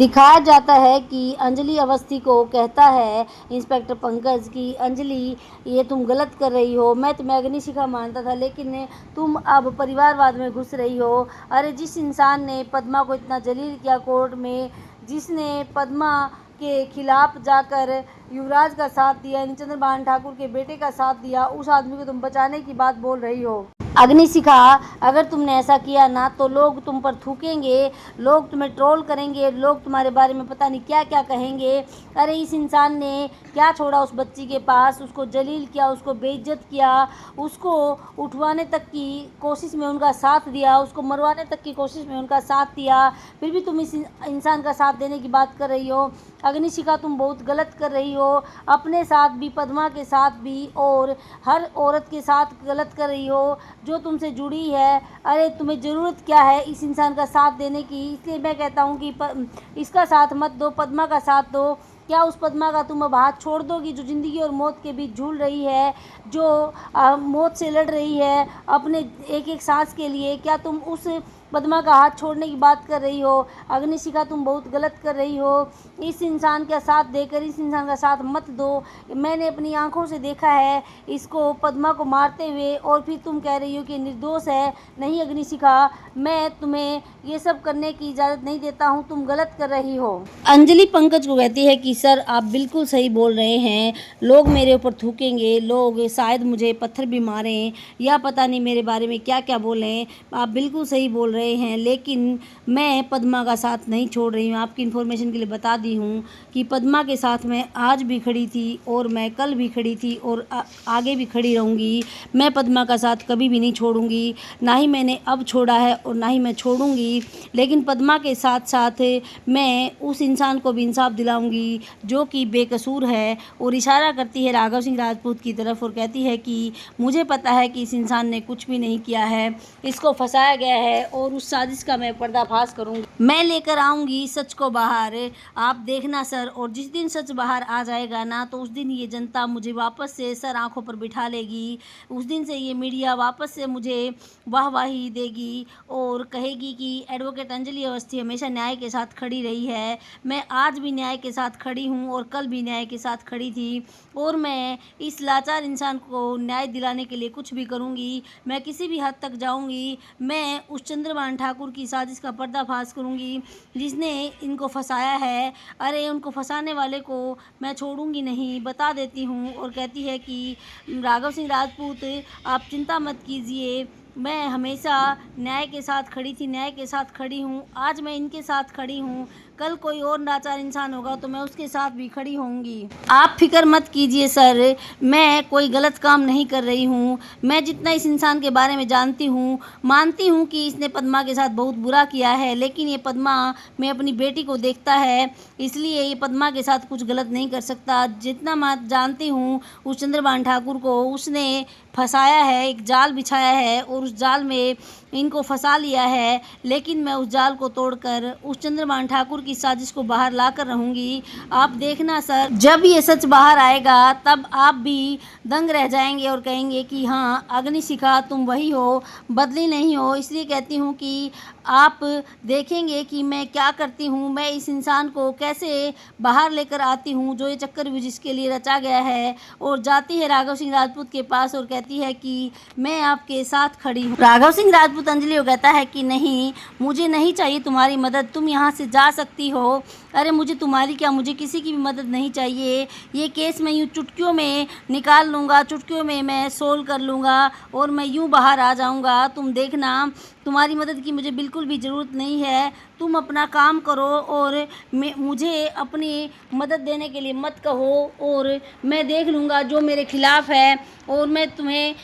दिखाया जाता है कि अंजलि अवस्थी को कहता है इंस्पेक्टर पंकज कि अंजलि ये तुम गलत कर रही हो, मैं तुम्हें अग्निशिखा मानता था लेकिन तुम अब परिवारवाद में घुस रही हो। अरे जिस इंसान ने पद्मा को इतना जलील किया कोर्ट में, जिसने पद्मा के खिलाफ जाकर युवराज का साथ दिया, चंद्रभान ठाकुर के बेटे का साथ दिया, उस आदमी को तुम बचाने की बात बोल रही हो। अग्निशिखा, अगर तुमने ऐसा किया ना तो लोग तुम पर थूकेंगे, लोग तुम्हें ट्रोल करेंगे, लोग तुम्हारे बारे में पता नहीं क्या क्या कहेंगे। अरे इस इंसान ने क्या छोड़ा उस बच्ची के पास, उसको जलील किया, उसको बेइज्जत किया, उसको उठवाने तक की कोशिश में उनका साथ दिया, उसको मरवाने तक की कोशिश में उनका साथ दिया, फिर भी तुम इस इंसान का साथ देने की बात कर रही हो। अग्निशिखा, तुम बहुत गलत कर रही हो, अपने साथ भी, पद्मा के साथ भी और हर औरत के साथ गलत कर रही हो जो तुमसे जुड़ी है। अरे तुम्हें ज़रूरत क्या है इस इंसान का साथ देने की? इसलिए मैं कहता हूँ कि इसका साथ मत दो, पद्मा का साथ दो। क्या उस पद्मा का तुम अब हाथ छोड़ दोगी जो ज़िंदगी और मौत के बीच झूल रही है, जो मौत से लड़ रही है अपने एक एक सांस के लिए? क्या तुम उस पद्मा का हाथ छोड़ने की बात कर रही हो? अग्निशिखा, तुम बहुत गलत कर रही हो। इस इंसान का साथ देकर इस इंसान का साथ मत दो। मैंने अपनी आंखों से देखा है इसको, पद्मा को मारते हुए, और फिर तुम कह रही हो कि निर्दोष है। नहीं अग्निशिखा, मैं तुम्हें ये सब करने की इजाज़त नहीं देता हूँ, तुम गलत कर रही हो। अंजलि पंकज को कहती है कि सर आप बिल्कुल सही बोल रहे हैं, लोग मेरे ऊपर थूकेंगे, लोग शायद मुझे पत्थर भी मारें या पता नहीं मेरे बारे में क्या क्या बोलें, आप बिल्कुल सही बोल रहे हैं, लेकिन मैं पद्मा का साथ नहीं छोड़ रही हूँ। आपकी इन्फॉर्मेशन के लिए बता दी हूँ कि पद्मा के साथ मैं आज भी खड़ी थी और मैं कल भी खड़ी थी और आगे भी खड़ी रहूँगी। मैं पद्मा का साथ कभी भी नहीं छोड़ूंगी, ना ही मैंने अब छोड़ा है और ना ही मैं छोड़ूंगी। लेकिन पद्मा के साथ साथ मैं उस इंसान को भी इंसाफ दिलाऊंगी जो कि बेकसूर है। और इशारा करती है राघव सिंह राजपूत की तरफ और कहती है कि मुझे पता है कि इस इंसान ने कुछ भी नहीं किया है, इसको फंसाया गया है और उस साजिश का मैं पर्दाफाश करूंगी, मैं लेकर आऊंगी सच को बाहर। आप देखना सर, और जिस दिन सच बाहर आ जाएगा ना तो उस दिन ये जनता मुझे वापस से सर आंखों पर बिठा लेगी। उस दिन से ये मीडिया वापस से मुझे वाहवाही देगी और कहेगी कि एडवोकेट अंजलि अवस्थी हमेशा न्याय के साथ खड़ी रही है। मैं आज भी न्याय के साथ खड़ी हूँ और कल भी न्याय के साथ खड़ी थी, और मैं इस लाचार इंसान को न्याय दिलाने के लिए कुछ भी करूँगी। मैं किसी भी हद तक जाऊँगी। मैं उस चंद्रभान ठाकुर की साजिश का पर्दाफाश करूँगी जिसने इनको फंसाया है। अरे उनको फंसाने वाले को मैं छोड़ूंगी नहीं, बता देती हूँ। और कहती है कि राघव सिंह राजपूत आप चिंता मत कीजिए, मैं हमेशा न्याय के साथ खड़ी थी, न्याय के साथ खड़ी हूँ, आज मैं इनके साथ खड़ी हूँ, कल कोई और नाचार इंसान होगा तो मैं उसके साथ भी खड़ी होंगी। आप फिक्र मत कीजिए सर, मैं कोई गलत काम नहीं कर रही हूँ। मैं जितना इस इंसान के बारे में जानती हूँ, मानती हूँ कि इसने पद्मा के साथ बहुत बुरा किया है, लेकिन ये पद्मा में अपनी बेटी को देखता है, इसलिए ये पद्मा के साथ कुछ गलत नहीं कर सकता। जितना मैं जानती हूँ उस चंद्रभान ठाकुर को उसने फंसाया है, एक जाल बिछाया है और उस जाल में इनको फंसा लिया है, लेकिन मैं उस जाल को तोड़कर उस चंद्रभान ठाकुर की साजिश को बाहर लाकर रहूँगी। आप देखना सर, जब ये सच बाहर आएगा तब आप भी दंग रह जाएंगे और कहेंगे कि हाँ अग्निशिखा तुम वही हो, बदली नहीं हो। इसलिए कहती हूँ कि आप देखेंगे कि मैं क्या करती हूँ, मैं इस इंसान को कैसे बाहर लेकर आती हूँ जो ये चक्कर जिसके लिए रचा गया है। और जाती है राघव सिंह राजपूत के पास और कहती है कि मैं आपके साथ खड़ी हूँ। राघव सिंह राजपूत अंजलि को कहता है कि नहीं, मुझे नहीं चाहिए तुम्हारी मदद, तुम यहाँ से जा सकती हो। अरे मुझे तुम्हारी क्या, मुझे किसी की भी मदद नहीं चाहिए। ये केस मैं यूँ चुटकियों में निकाल लूँगा, चुटकियों में मैं सोल्व कर लूँगा और मैं यूँ बाहर आ जाऊँगा। तुम देखना, तुम्हारी मदद की मुझे बिल्कुल भी ज़रूरत नहीं है। तुम अपना काम करो और मुझे अपनी मदद देने के लिए मत कहो, और मैं देख लूँगा जो मेरे खिलाफ़ है, और मैं तुम्हें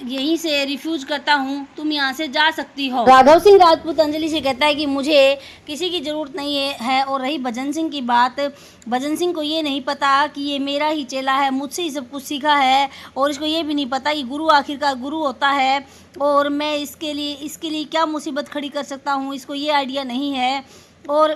यहीं से रिफ्यूज़ करता हूँ, तुम यहाँ से जा सकती हो। राघव सिंह राजपूत अंजलि से कहता है कि मुझे किसी की ज़रूरत नहीं है। और रही भजन सिंह की बात, भजन सिंह को ये नहीं पता कि ये मेरा ही चेला है, मुझसे ही सब कुछ सीखा है, और इसको ये भी नहीं पता कि गुरु आखिरकार गुरु होता है, और मैं इसके लिए क्या मुसीबत खड़ी कर सकता हूँ, इसको ये आइडिया नहीं है, और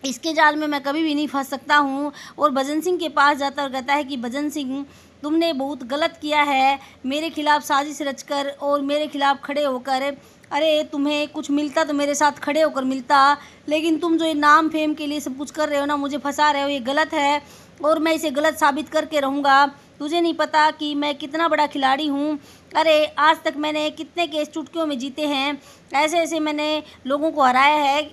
इसके जाल में मैं कभी भी नहीं फंस सकता हूँ। और भजन सिंह के पास जाता और कहता है कि भजन सिंह तुमने बहुत गलत किया है, मेरे खिलाफ़ साजिश रचकर और मेरे खिलाफ़ खड़े होकर अरे तुम्हें कुछ मिलता तो मेरे साथ खड़े होकर मिलता, लेकिन तुम जो ये नाम फेम के लिए सब कुछ कर रहे हो ना, मुझे फंसा रहे हो, ये गलत है और मैं इसे गलत साबित करके रहूँगा। तुझे नहीं पता कि मैं कितना बड़ा खिलाड़ी हूँ। अरे आज तक मैंने कितने केस चुटकियों में जीते हैं, ऐसे ऐसे मैंने लोगों को हराया है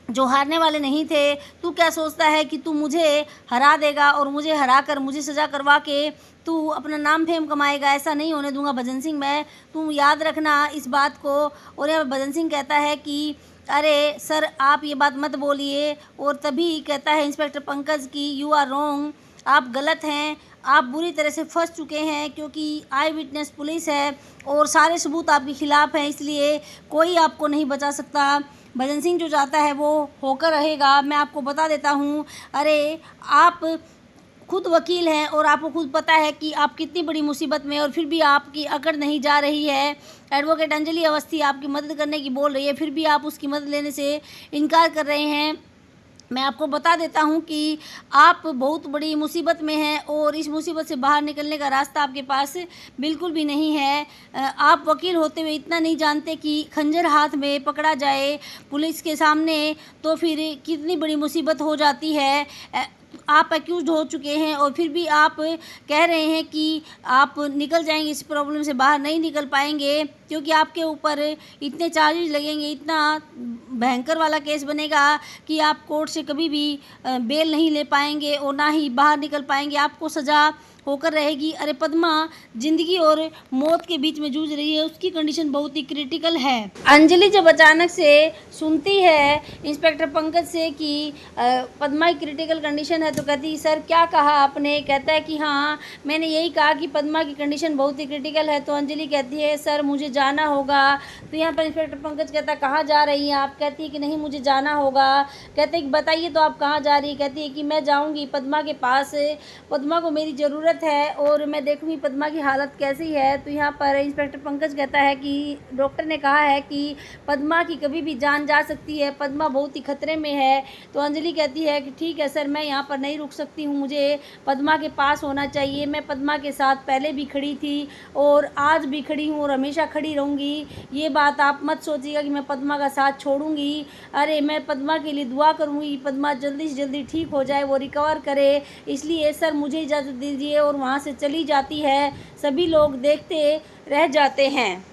जो हारने वाले नहीं थे। तू क्या सोचता है कि तू मुझे हरा देगा और मुझे हरा कर मुझे सज़ा करवा के तू अपना नाम फेम कमाएगा? ऐसा नहीं होने दूंगा भजन सिंह मैं, तू याद रखना इस बात को। और यहाँ भजन सिंह कहता है कि अरे सर आप ये बात मत बोलिए, और तभी कहता है इंस्पेक्टर पंकज की यू आर रॉन्ग, आप गलत हैं, आप बुरी तरह से फंस चुके हैं, क्योंकि आई विटनेस पुलिस है और सारे सबूत आपके खिलाफ हैं, इसलिए कोई आपको नहीं बचा सकता। भजन सिंह जो चाहता है वो होकर रहेगा। मैं आपको बता देता हूँ, अरे आप खुद वकील हैं और आपको खुद पता है कि आप कितनी बड़ी मुसीबत में, और फिर भी आपकी अकड़ नहीं जा रही है। एडवोकेट अंजलि अवस्थी आपकी मदद करने की बोल रही है, फिर भी आप उसकी मदद लेने से इनकार कर रहे हैं। मैं आपको बता देता हूं कि आप बहुत बड़ी मुसीबत में हैं और इस मुसीबत से बाहर निकलने का रास्ता आपके पास बिल्कुल भी नहीं है। आप वकील होते हुए इतना नहीं जानते कि खंजर हाथ में पकड़ा जाए पुलिस के सामने तो फिर कितनी बड़ी मुसीबत हो जाती है। आप एक्यूज़ हो चुके हैं और फिर भी आप कह रहे हैं कि आप निकल जाएंगे, इस प्रॉब्लम से बाहर नहीं निकल पाएंगे, क्योंकि आपके ऊपर इतने चार्जेस लगेंगे, इतना भयंकर वाला केस बनेगा कि आप कोर्ट से कभी भी बेल नहीं ले पाएंगे और ना ही बाहर निकल पाएंगे, आपको सज़ा होकर रहेगी। अरे पद्मा जिंदगी और मौत के बीच में जूझ रही है, उसकी कंडीशन बहुत ही क्रिटिकल है। अंजलि जब अचानक से सुनती है इंस्पेक्टर पंकज से कि पद्मा की क्रिटिकल कंडीशन है, तो कहती है सर क्या कहा आपने? कहता है कि हाँ मैंने यही कहा कि पद्मा की कंडीशन बहुत ही क्रिटिकल है। तो अंजलि कहती है सर मुझे जाना होगा। तो यहाँ पर इंस्पेक्टर पंकज कहता है कहाँ जा रही हैं आप? कहती है कि नहीं मुझे जाना होगा। कहते हैं कि बताइए तो आप कहाँ जा रही है? कहती है कि मैं जाऊँगी पद्मा के पास, पद्मा को मेरी ज़रूरत है और मैं देखूंगी पद्मा की हालत कैसी है। तो यहाँ पर इंस्पेक्टर पंकज कहता है कि डॉक्टर ने कहा है कि पद्मा की कभी भी जान जा सकती है, पद्मा बहुत ही खतरे में है। तो अंजलि कहती है कि ठीक है सर मैं यहाँ पर नहीं रुक सकती हूँ, मुझे पद्मा के पास होना चाहिए। मैं पद्मा के साथ पहले भी खड़ी थी और आज भी खड़ी हूँ और हमेशा खड़ी रहूँगी। ये बात आप मत सोचिएगा कि मैं पद्मा का साथ छोड़ूंगी। अरे मैं पद्मा के लिए दुआ करूँगी, पद्मा जल्दी से जल्दी ठीक हो जाए, वो रिकवर करे। इसलिए सर मुझे इजाज़त दीजिए। और वहाँ से चली जाती है। सभी लोग देखते रह जाते हैं।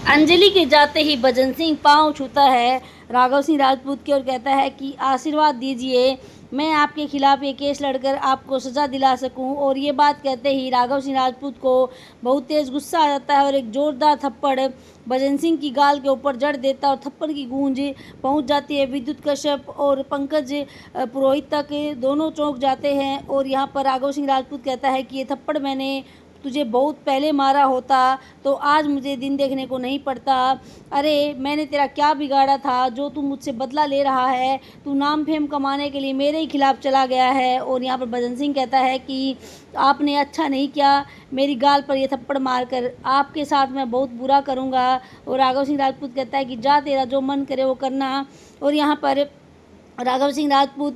अंजलि के जाते ही भजन सिंह पाँव छूता है राघव सिंह राजपूत के और कहता है कि आशीर्वाद दीजिए, मैं आपके खिलाफ ये केस लड़कर आपको सज़ा दिला सकूं। और ये बात कहते ही राघव सिंह राजपूत को बहुत तेज़ गुस्सा आ जाता है और एक ज़ोरदार थप्पड़ भजन सिंह की गाल के ऊपर जड़ देता है और थप्पड़ की गूंज पहुंच जाती है विद्युत कश्यप और पंकज पुरोहित तक, दोनों चौंक जाते हैं। और यहाँ पर राघव सिंह राजपूत कहता है कि ये थप्पड़ मैंने तुझे बहुत पहले मारा होता तो आज मुझे दिन देखने को नहीं पड़ता। अरे मैंने तेरा क्या बिगाड़ा था जो तू मुझसे बदला ले रहा है? तू नाम फेम कमाने के लिए मेरे ही खिलाफ चला गया है। और यहाँ पर भजन सिंह कहता है कि आपने अच्छा नहीं किया मेरी गाल पर ये थप्पड़ मारकर, आपके साथ मैं बहुत बुरा करूँगा। और राघव सिंह राजपूत कहता है कि जा तेरा जो मन करे वो करना। और यहाँ पर राघव सिंह राजपूत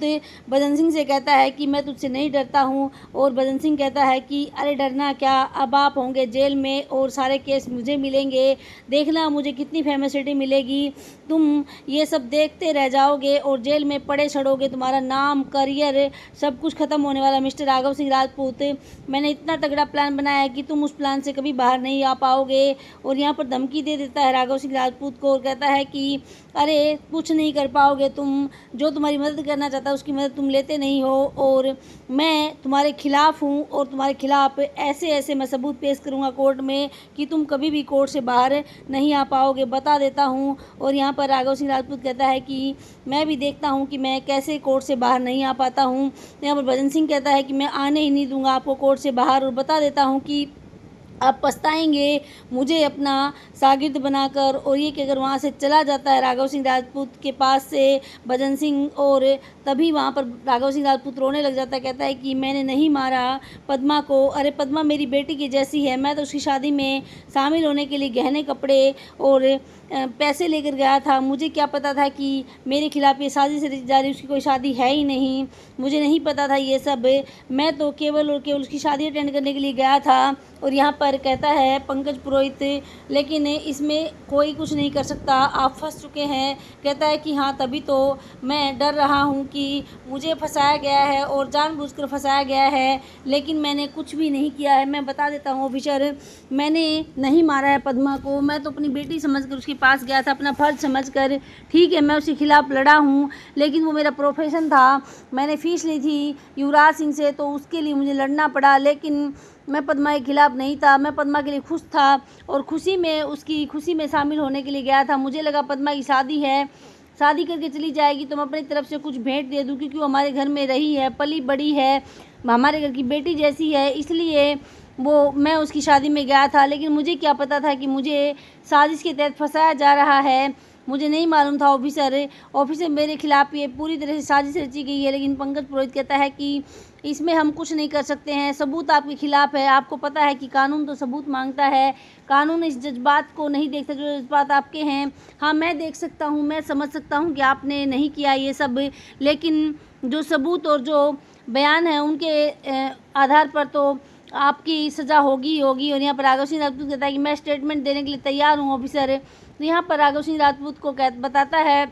भजन सिंह से कहता है कि मैं तुझसे नहीं डरता हूँ। और भजन सिंह कहता है कि अरे डरना क्या, अब आप होंगे जेल में और सारे केस मुझे मिलेंगे, देखना मुझे कितनी फेमसिटी मिलेगी, तुम ये सब देखते रह जाओगे और जेल में पड़े सड़ोगे, तुम्हारा नाम करियर सब कुछ ख़त्म होने वाला। मिस्टर राघव सिंह राजपूत मैंने इतना तगड़ा प्लान बनाया है कि तुम उस प्लान से कभी बाहर नहीं आ पाओगे। और यहाँ पर धमकी दे देता है राघव सिंह राजपूत को और कहता है कि अरे कुछ नहीं कर पाओगे तुम, जो तुम्हारी मदद करना चाहता है उसकी मदद तुम लेते नहीं हो, और मैं तुम्हारे खिलाफ हूँ और तुम्हारे खिलाफ ऐसे ऐसे मैं सबूत पेश करूँगा कोर्ट में कि तुम कभी भी कोर्ट से बाहर नहीं आ पाओगे, बता देता हूँ। और यहाँ पर राघव सिंह राजपूत कहता है कि मैं भी देखता हूँ कि मैं कैसे कोर्ट से बाहर नहीं आ पाता हूँ। यहाँ पर भजन सिंह कहता है कि मैं आने ही नहीं दूँगा आपको कोर्ट से बाहर, और बता देता हूँ कि आप पछताएंगे मुझे अपना शागिर्द बनाकर। और ये कि अगर वहाँ से चला जाता है राघव सिंह राजपूत के पास से भजन सिंह, और तभी वहाँ पर राघव सिंह राजपूत रोने लग जाता है, कहता है कि मैंने नहीं मारा पद्मा को, अरे पद्मा मेरी बेटी की जैसी है, मैं तो उसकी शादी में शामिल होने के लिए गहने कपड़े और पैसे लेकर गया था, मुझे क्या पता था कि मेरे खिलाफ़ ये साजिश रची जा रही, उसकी कोई शादी है ही नहीं, मुझे नहीं पता था ये सब, मैं तो केवल और केवल उसकी शादी अटेंड करने के लिए गया था। और यहाँ पर पर कहता है पंकज पुरोहित, लेकिन इसमें कोई कुछ नहीं कर सकता, आप फंस चुके हैं। कहता है कि हाँ, तभी तो मैं डर रहा हूँ कि मुझे फंसाया गया है और जानबूझकर फंसाया गया है, लेकिन मैंने कुछ भी नहीं किया है। मैं बता देता हूँ ऑफिसर, मैंने नहीं मारा है पद्मा को, मैं तो अपनी बेटी समझकर उसके पास गया था, अपना फ़र्ज समझकर। ठीक है, मैं उसके खिलाफ़ लड़ा हूँ, लेकिन वो मेरा प्रोफेशन था। मैंने फ़ीस ली थी युवराज सिंह से, तो उसके लिए मुझे लड़ना पड़ा, लेकिन मैं पद्मा के खिलाफ़ नहीं था। मैं पद्मा के लिए खुश था और उसकी खुशी में शामिल होने के लिए गया था। मुझे लगा पद्मा की शादी है, शादी करके चली जाएगी तो मैं अपनी तरफ से कुछ भेंट दे दूँ, क्योंकि वो हमारे घर में रही है, पली बड़ी है, हमारे घर की बेटी जैसी है, इसलिए मैं उसकी शादी में गया था। लेकिन मुझे क्या पता था कि मुझे साजिश के तहत फंसाया जा रहा है, मुझे नहीं मालूम था ऑफिसर मेरे खिलाफ़ ये पूरी तरह से साजिश रची गई है। लेकिन पंकज पुरोहित कहता है कि इसमें हम कुछ नहीं कर सकते हैं, सबूत आपके खिलाफ़ है। आपको पता है कि कानून तो सबूत मांगता है, कानून इस जज्बात को नहीं देखता जो जज्बात आपके हैं। हाँ, मैं देख सकता हूँ, मैं समझ सकता हूँ कि आपने नहीं किया ये सब, लेकिन जो सबूत और जो बयान है उनके आधार पर तो आपकी सज़ा होगी ही होगी। और यहाँ पर राघव सिंह राजपूत कहता है कि मैं स्टेटमेंट देने के लिए तैयार हूँ ऑफिसर। तो यहाँ पर राघव सिंह राजपूत को बताता है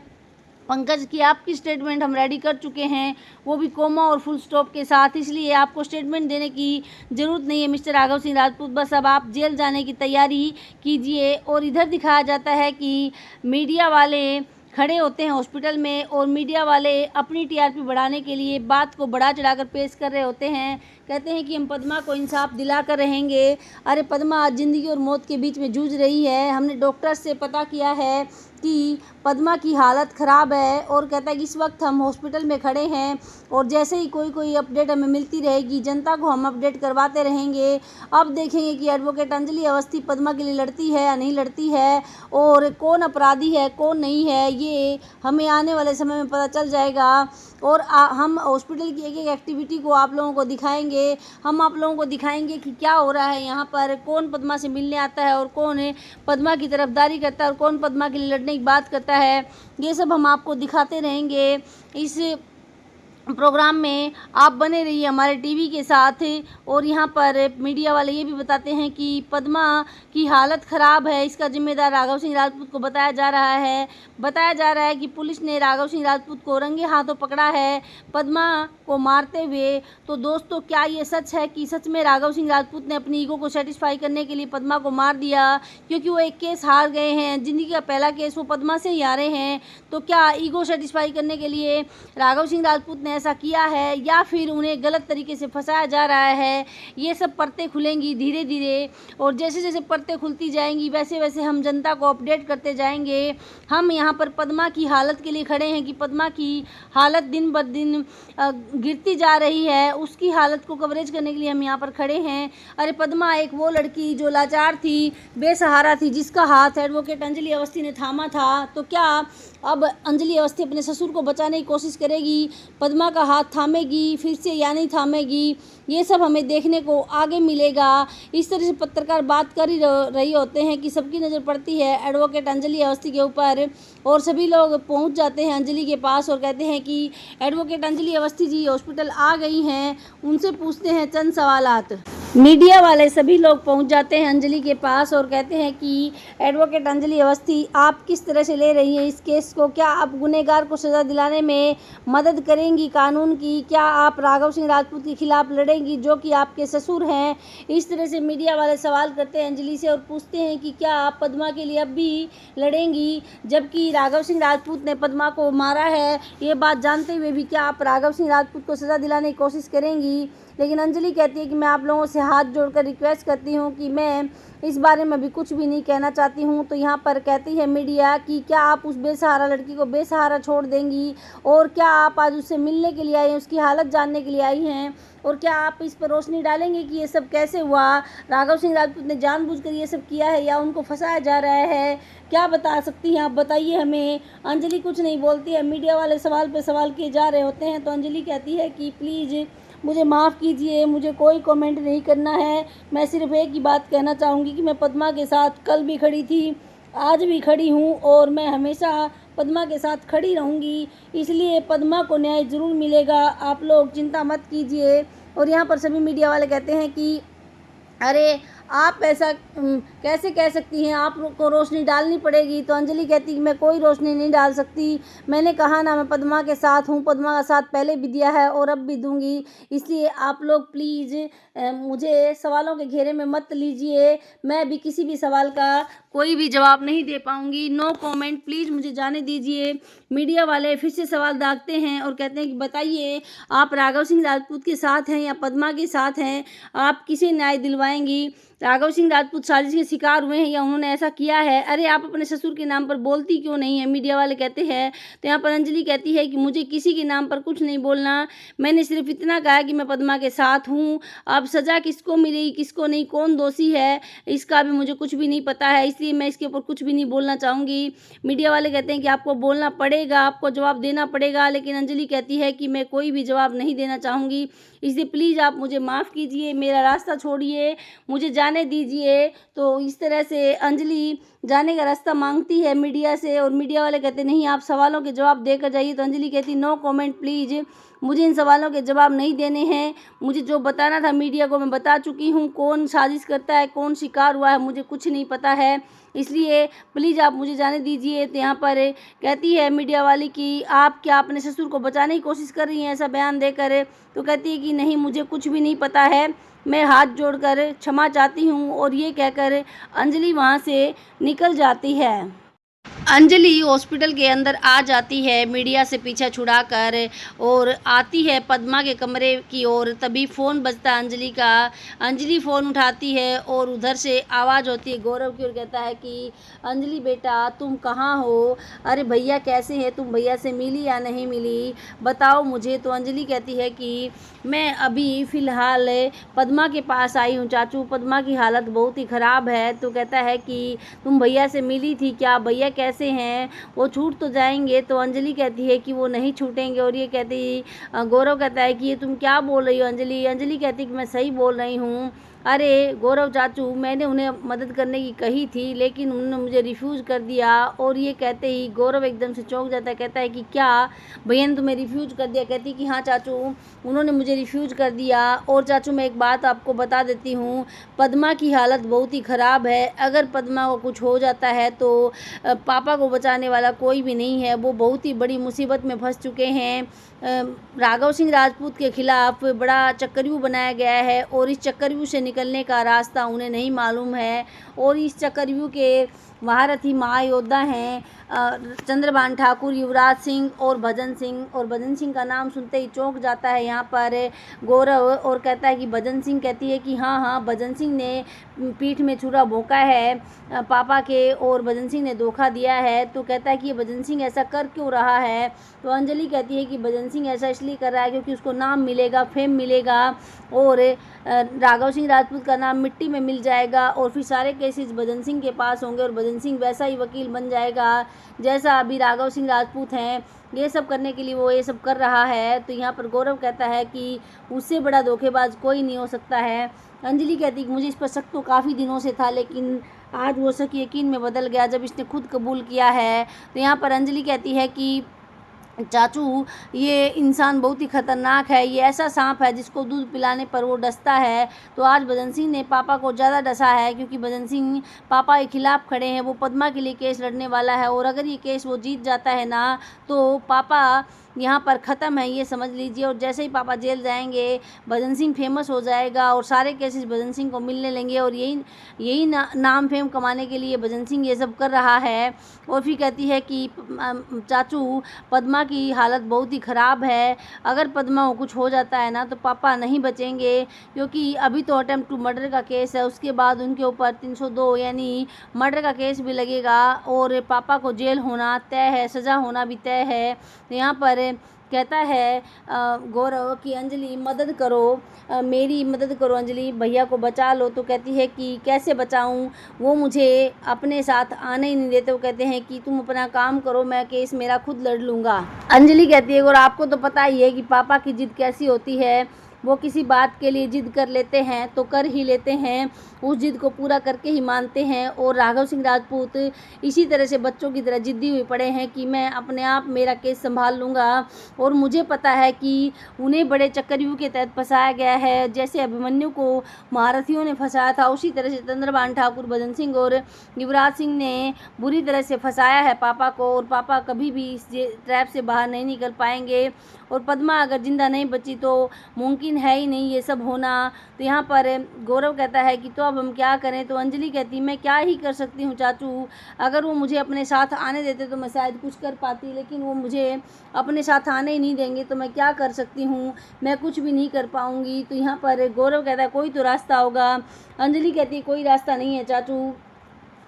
पंकज की आपकी स्टेटमेंट हम रेडी कर चुके हैं, वो भी कोमा और फुल स्टॉप के साथ, इसलिए आपको स्टेटमेंट देने की ज़रूरत नहीं है मिस्टर राघव सिंह राजपूत, बस अब आप जेल जाने की तैयारी कीजिए। और इधर दिखाया जाता है कि मीडिया वाले खड़े होते हैं हॉस्पिटल में और मीडिया वाले अपनी टीआरपी बढ़ाने के लिए बात को बढ़ा चढ़ाकर पेश कर रहे होते हैं। कहते हैं कि हम पद्मा को इंसाफ दिला कर रहेंगे। अरे पद्मा आज ज़िंदगी और मौत के बीच में जूझ रही है। हमने डॉक्टर से पता किया है कि पद्मा की हालत ख़राब है, और कहता है कि इस वक्त हम हॉस्पिटल में खड़े हैं और जैसे ही कोई अपडेट हमें मिलती रहेगी जनता को हम अपडेट करवाते रहेंगे। अब देखेंगे कि एडवोकेट अंजलि अवस्थी पद्मा के लिए लड़ती है या नहीं लड़ती है, और कौन अपराधी है कौन नहीं है ये हमें आने वाले समय में पता चल जाएगा। और हम हॉस्पिटल की एक एक एक्टिविटी को आप लोगों को दिखाएंगे, हम आप लोगों को दिखाएंगे कि क्या हो रहा है यहाँ पर, कौन पद्मा से मिलने आता है और कौन पद्मा की तरफदारी करता है और कौन पद्मा के लिए लड़ने की बात करता है, ये सब हम आपको दिखाते रहेंगे। इस प्रोग्राम में आप बने रहिए हमारे टीवी के साथ। और यहाँ पर मीडिया वाले ये भी बताते हैं कि पद्मा की हालत ख़राब है, इसका जिम्मेदार राघव सिंह राजपूत को बताया जा रहा है कि पुलिस ने राघव सिंह राजपूत को रंगे हाथों पकड़ा है पद्मा को मारते हुए। तो दोस्तों, क्या ये सच है कि सच में राघव सिंह राजपूत ने अपनी ईगो को सेटिस्फाई करने के लिए पद्मा को मार दिया, क्योंकि वो एक केस हार गए हैं, ज़िंदगी का पहला केस वो पद्मा से ही हारे हैं। तो क्या ईगो सेटिस्फाई करने के लिए राघव सिंह राजपूत ने ऐसा किया है, या फिर उन्हें गलत तरीके से फंसाया जा रहा है? ये सब परतें खुलेंगी धीरे धीरे, और जैसे जैसे परतें खुलती जाएंगी वैसे वैसे हम जनता को अपडेट करते जाएंगे। हम यहाँ पर पद्मा की हालत के लिए खड़े हैं कि पद्मा की हालत दिन ब दिन गिरती जा रही है, उसकी हालत को कवरेज करने के लिए हम यहाँ पर खड़े हैं। अरे पद्मा एक वो लड़की जो लाचार थी, बेसहारा थी, जिसका हाथ एडवोकेट अंजलि अवस्थी ने थामा था। तो क्या अब अंजलि अवस्थी अपने ससुर को बचाने की कोशिश करेगी, पद्मा का हाथ थामेगी फिर से या नहीं थामेगी, ये सब हमें देखने को आगे मिलेगा। इस तरह से पत्रकार बात कर ही रही होते हैं कि सबकी नज़र पड़ती है एडवोकेट अंजलि अवस्थी के ऊपर, और सभी लोग पहुंच जाते हैं अंजलि के पास और कहते हैं कि एडवोकेट अंजलि अवस्थी जी हॉस्पिटल आ गई हैं, उनसे पूछते हैं चंद सवालात। मीडिया वाले सभी लोग पहुंच जाते हैं अंजलि के पास और कहते हैं कि एडवोकेट अंजलि अवस्थी, आप किस तरह से ले रही हैं इस केस को? क्या आप गुनहगार को सज़ा दिलाने में मदद करेंगी कानून की? क्या आप राघव सिंह राजपूत के खिलाफ लड़ेंगी जो कि आपके ससुर हैं? इस तरह से मीडिया वाले सवाल करते हैं अंजलि से और पूछते हैं कि क्या आप पद्मा के लिए अब भी लड़ेंगी, जबकि राघव सिंह राजपूत ने पद्मा को मारा है, ये बात जानते हुए भी क्या आप राघव सिंह राजपूत को सज़ा दिलाने की कोशिश करेंगी? लेकिन अंजलि कहती है कि मैं आप लोगों से हाथ जोड़कर रिक्वेस्ट करती हूँ कि मैं इस बारे में भी कुछ भी नहीं कहना चाहती हूँ। तो यहाँ पर कहती है मीडिया कि क्या आप उस बेसहारा लड़की को बेसहारा छोड़ देंगी, और क्या आप आज उससे मिलने के लिए आई हैं, उसकी हालत जानने के लिए आई हैं, और क्या आप इस पर रोशनी डालेंगे कि ये सब कैसे हुआ? राघव सिंह राजपूत ने जानबूझकर ये सब किया है या उनको फंसाया जा रहा है? क्या बता सकती हैं आप, बताइए हमें। अंजलि कुछ नहीं बोलती है, मीडिया वाले सवाल पे सवाल किए जा रहे होते हैं। तो अंजलि कहती है कि प्लीज़ मुझे माफ़ कीजिए, मुझे कोई कमेंट नहीं करना है, मैं सिर्फ एक ही बात कहना चाहूँगी कि मैं पद्मा के साथ कल भी खड़ी थी, आज भी खड़ी हूँ, और मैं हमेशा पद्मा के साथ खड़ी रहूँगी, इसलिए पद्मा को न्याय ज़रूर मिलेगा, आप लोग चिंता मत कीजिए। और यहाँ पर सभी मीडिया वाले कहते हैं कि अरे आप ऐसा कैसे कह सकती हैं, आपको रोशनी डालनी पड़ेगी। तो अंजलि कहती कि मैं कोई रोशनी नहीं डाल सकती, मैंने कहा ना मैं पद्मा के साथ हूँ, पद्मा का साथ पहले भी दिया है और अब भी दूंगी, इसलिए आप लोग प्लीज़ मुझे सवालों के घेरे में मत लीजिए, मैं भी किसी भी सवाल का कोई भी जवाब नहीं दे पाऊंगी। नो कमेंट, प्लीज़ मुझे जाने दीजिए। मीडिया वाले फिर से सवाल दागते हैं और कहते हैं कि बताइए आप राघव सिंह राजपूत के साथ हैं या पद्मा के साथ हैं, आप किसे न्याय दिलवाएंगी। राघव सिंह राजपूत साजिश के शिकार हुए हैं या उन्होंने ऐसा किया है, अरे आप अपने ससुर के नाम पर बोलती क्यों नहीं है, मीडिया वाले कहते हैं। तो यहाँ पर अंजलि कहती है कि मुझे किसी के नाम पर कुछ नहीं बोलना, मैंने सिर्फ इतना कहा कि मैं पद्मा के साथ हूँ। अब सज़ा किसको मिलेगी किसको नहीं, कौन दोषी है, इसका भी मुझे कुछ भी नहीं पता है, इसलिए मैं इसके ऊपर कुछ भी नहीं बोलना चाहूँगी। मीडिया वाले कहते हैं कि आपको बोलना पड़ेगा, आपको जवाब देना पड़ेगा, लेकिन अंजलि कहती है कि मैं कोई भी जवाब नहीं देना चाहूँगी, इसलिए प्लीज़ आप मुझे माफ़ कीजिए, मेरा रास्ता छोड़िए, मुझे जाने दीजिए। तो इस तरह से अंजलि जाने का रास्ता मांगती है मीडिया से और मीडिया वाले कहते नहीं आप सवालों के जवाब देकर जाइए। तो अंजलि कहती नो कमेंट प्लीज़, मुझे इन सवालों के जवाब नहीं देने हैं, मुझे जो बताना था मीडिया को मैं बता चुकी हूँ, कौन साजिश करता है कौन शिकार हुआ है मुझे कुछ नहीं पता है, इसलिए प्लीज़ आप मुझे जाने दीजिए। तो यहाँ पर कहती है मीडिया वाली कि आप क्या अपने ससुर को बचाने की कोशिश कर रही हैं ऐसा बयान देकर। तो कहती है कि नहीं मुझे कुछ भी नहीं पता है, मैं हाथ जोड़कर क्षमा चाहती हूँ, और ये कहकर अंजलि वहाँ से निकल जाती है। अंजलि हॉस्पिटल के अंदर आ जाती है मीडिया से पीछा छुड़ाकर और आती है पद्मा के कमरे की ओर। तभी फ़ोन बजता है अंजलि का, अंजलि फ़ोन उठाती है और उधर से आवाज़ होती है गौरव की, और कहता है कि अंजलि बेटा तुम कहाँ हो, अरे भैया कैसे हैं, तुम भैया से मिली या नहीं मिली बताओ मुझे। तो अंजलि कहती है कि मैं अभी फ़िलहाल पद्मा के पास आई हूँ चाचू, पद्मा की हालत बहुत ही ख़राब है। तो कहता है कि तुम भैया से मिली थी क्या, भैया कैसे हैं, वो छूट तो जाएंगे। तो अंजलि कहती है कि वो नहीं छूटेंगे, और ये कहती गौरव कहता है कि ये तुम क्या बोल रही हो अंजलि। अंजलि कहती है कि मैं सही बोल रही हूँ, अरे गौरव चाचू मैंने उन्हें मदद करने की कही थी लेकिन उन्होंने मुझे रिफ्यूज़ कर दिया। और ये कहते ही गौरव एकदम से चौंक जाता है, कहता है कि क्या भैया ने तुम्हें रिफ्यूज़ कर दिया। कहती कि हाँ चाचू उन्होंने मुझे रिफ्यूज़ कर दिया, और चाचू मैं एक बात आपको बता देती हूँ, पद्मा की हालत बहुत ही ख़राब है, अगर पद्मा को कुछ हो जाता है तो पापा को बचाने वाला कोई भी नहीं है, वो बहुत ही बड़ी मुसीबत में फंस चुके हैं। राघव सिंह राजपूत के खिलाफ बड़ा चक्रव्यूह बनाया गया है और इस चक्रव्यूह से निकलने का रास्ता उन्हें नहीं मालूम है, और इस चक्रव्यूह के महारथी महायोद्धा हैं चंद्रभान ठाकुर, युवराज सिंह और भजन सिंह। और भजन सिंह का नाम सुनते ही चौंक जाता है यहाँ पर गौरव, और कहता है कि भजन सिंह, कहती है कि हाँ भजन सिंह ने पीठ में छुरा भोंका है पापा के और भजन सिंह ने धोखा दिया है। तो कहता है कि ये भजन सिंह ऐसा कर क्यों रहा है। तो अंजलि कहती है कि भजन सिंह ऐसा इसलिए कर रहा है क्योंकि उसको नाम मिलेगा, फेम मिलेगा, और राघव सिंह राजपूत का नाम मिट्टी में मिल जाएगा, और फिर सारे केसेस भजन सिंह के पास होंगे और भजन सिंह वैसा ही वकील बन जाएगा जैसा अभी राघव सिंह राजपूत हैं। ये सब करने के लिए वो ये सब कर रहा है। तो यहाँ पर गौरव कहता है कि उससे बड़ा धोखेबाज कोई नहीं हो सकता है। अंजलि कहती है कि मुझे इस पर शक तो काफ़ी दिनों से था, लेकिन आज वो शक यकीन में बदल गया जब इसने खुद कबूल किया है। तो यहाँ पर अंजलि कहती है कि चाचू ये इंसान बहुत ही ख़तरनाक है, ये ऐसा सांप है जिसको दूध पिलाने पर वो डसता है। तो आज भजन सिंह ने पापा को ज़्यादा डसा है क्योंकि भजन सिंह पापा के खिलाफ़ खड़े हैं, वो पद्मा के लिए केस लड़ने वाला है, और अगर ये केस वो जीत जाता है ना तो पापा यहाँ पर ख़त्म है, ये समझ लीजिए। और जैसे ही पापा जेल जाएंगे भजन सिंह फेमस हो जाएगा और सारे केसेस भजन सिंह को मिलने लेंगे, और यही नाम फेम कमाने के लिए भजन सिंह ये सब कर रहा है। और फिर कहती है कि चाचू पद्मा की हालत बहुत ही ख़राब है, अगर पद्मा को कुछ हो जाता है ना तो पापा नहीं बचेंगे, क्योंकि अभी तो अटेम्प्ट टू मर्डर का केस है, उसके बाद उनके ऊपर 302 यानी मर्डर का केस भी लगेगा, और पापा को जेल होना तय है, सज़ा होना भी तय है। तो यहाँ पर कहता है गौरव कि अंजलि मदद करो, मेरी मदद करो अंजलि, भैया को बचा लो। तो कहती है कि कैसे बचाऊं, वो मुझे अपने साथ आने ही नहीं देते, वो कहते हैं कि तुम अपना काम करो, मैं केस मेरा खुद लड़ लूँगा। अंजलि कहती है और आपको तो पता ही है कि पापा की जिद कैसी होती है, वो किसी बात के लिए जिद कर लेते हैं तो कर ही लेते हैं, उस जिद को पूरा करके ही मानते हैं। और राघव सिंह राजपूत इसी तरह से बच्चों की तरह जिद्दी हुए पड़े हैं कि मैं अपने आप मेरा केस संभाल लूँगा। और मुझे पता है कि उन्हें बड़े चक्रव्यूह के तहत फंसाया गया है। जैसे अभिमन्यु को महारथियों ने फंसाया था, उसी तरह से चंद्रभान ठाकुर, भजन सिंह और युवराज सिंह ने बुरी तरह से फंसाया है पापा को। और पापा कभी भी इस ट्रैप से बाहर नहीं निकल पाएंगे। और पद्मा अगर जिंदा नहीं बची तो मुमकिन है ही नहीं ये सब होना। तो यहाँ पर गौरव कहता है कि तो अब हम क्या करें। तो अंजलि कहती मैं क्या ही कर सकती हूँ चाचू, अगर वो मुझे अपने साथ आने देते तो मैं शायद कुछ कर पाती, लेकिन वो मुझे अपने साथ आने ही नहीं देंगे तो मैं क्या कर सकती हूँ, मैं कुछ भी नहीं कर पाऊँगी। तो यहाँ पर गौरव कहता है कोई तो रास्ता होगा। अंजलि कहती है कोई रास्ता नहीं है चाचू,